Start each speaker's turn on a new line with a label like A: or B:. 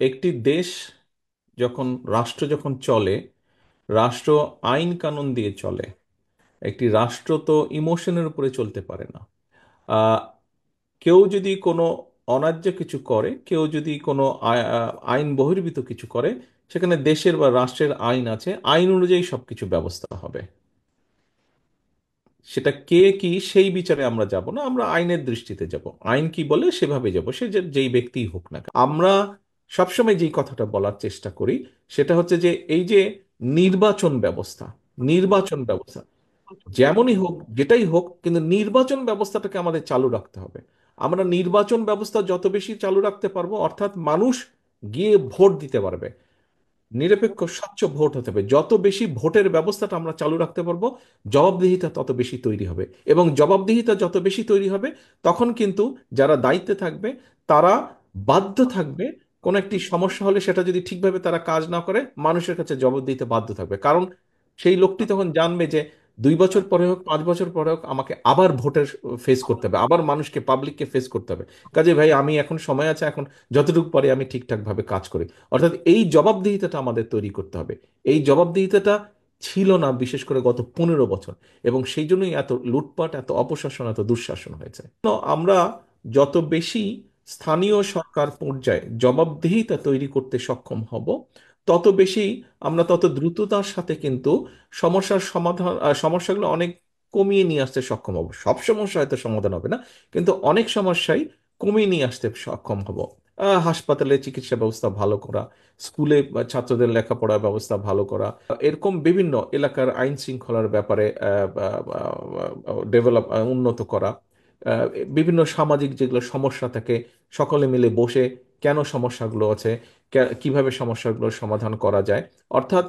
A: একটি দেশ যখন রাষ্ট্র যখন চলে, রাষ্ট্র আইন কানুন দিয়ে চলে। একটি রাষ্ট্র তো ইমোশনের উপরে চলতে পারে না। আহ, কেউ যদি কোনো অন্যায্য কিছু করে, কেউ যদি কোনো আইন বহির্ভূত কিছু করে, সেখানে দেশের বা রাষ্ট্রের আইন আছে, আইন অনুযায়ী সবকিছু ব্যবস্থা হবে। সেটা কে কি সেই বিচারে আমরা যাব না, আমরা আইনের দৃষ্টিতে যাব, আইন কি বলে সেভাবে যাব, সে যেই ব্যক্তিই হোক না কেন। আমরা সবসময় যেই কথাটা বলার চেষ্টা করি সেটা হচ্ছে যে এই যে নির্বাচন ব্যবস্থা, নির্বাচন ব্যবস্থা যেমনই হোক যেটাই হোক, কিন্তু নির্বাচন ব্যবস্থাটাকে আমাদের চালু রাখতে হবে। আমরা নির্বাচন ব্যবস্থা যত বেশি চালু রাখতে পারবো, অর্থাৎ মানুষ গিয়ে ভোট দিতে পারবে, নিরপেক্ষ স্বচ্ছ ভোট হতে হবে, যত বেশি ভোটের ব্যবস্থাটা আমরা চালু রাখতে পারবো, জবাবদিহিতা তত বেশি তৈরি হবে। এবং জবাবদিহিতা যত বেশি তৈরি হবে, তখন কিন্তু যারা দায়িত্বে থাকবে তারা বাধ্য থাকবে, কোনো একটি সমস্যা হলে সেটা যদি ঠিকভাবে তারা কাজ না করে, মানুষের কাছে জবাব দিতে বাধ্য থাকবে। কারণ সেই লোকটি তখন জানবে যে 2 বছর পরে হোক, 5 বছর পরে হোক, আমাকে আবার ভোটের ফেস করতে হবে, আবার মানুষকে, পাবলিককে ফেস করতে হবে। কাজে ভাই, আমি এখন সময় আছে, এখন যতটুকু পারি আমি ঠিকঠাক ভাবে কাজ করি। অর্থাৎ এই জবাবদিহিতাটা আমাদের তৈরি করতে হবে। এই জবাবদিহিতাটা ছিল না বিশেষ করে গত 15 বছর, এবং সেই জন্যই এত লুটপাট, এত অপশাসন, এত দুঃশাসন হয়েছে। তো আমরা যত বেশি স্থানীয় সরকার পর্যায়ে জবাবদিহিতা তৈরি করতে সক্ষম হব, তত বেশি আমরা তত দ্রুততার সাথে কিন্তু সমস্যার সমাধান, সমস্যাগুলো অনেক কমিয়ে নিয়ে আসতে সক্ষম হব। সব সমস্যা হয়তো সমাধান হবে না, কিন্তু অনেক সমস্যাই কমিয়ে নিয়ে আসতে সক্ষম হব। হাসপাতালে চিকিৎসা ব্যবস্থা ভালো করা, স্কুলে ছাত্রদের লেখাপড়ার ব্যবস্থা ভালো করা, এরকম বিভিন্ন এলাকার আইন শৃঙ্খলার ব্যাপারে ডেভেলপ, উন্নত করা, আহ, বিভিন্ন সামাজিক যেগুলো সমস্যা থাকে, সকলে মিলে বসে কেন সমস্যাগুলো আছে, কিভাবে সমস্যাগুলোর সমাধান করা যায়। অর্থাৎ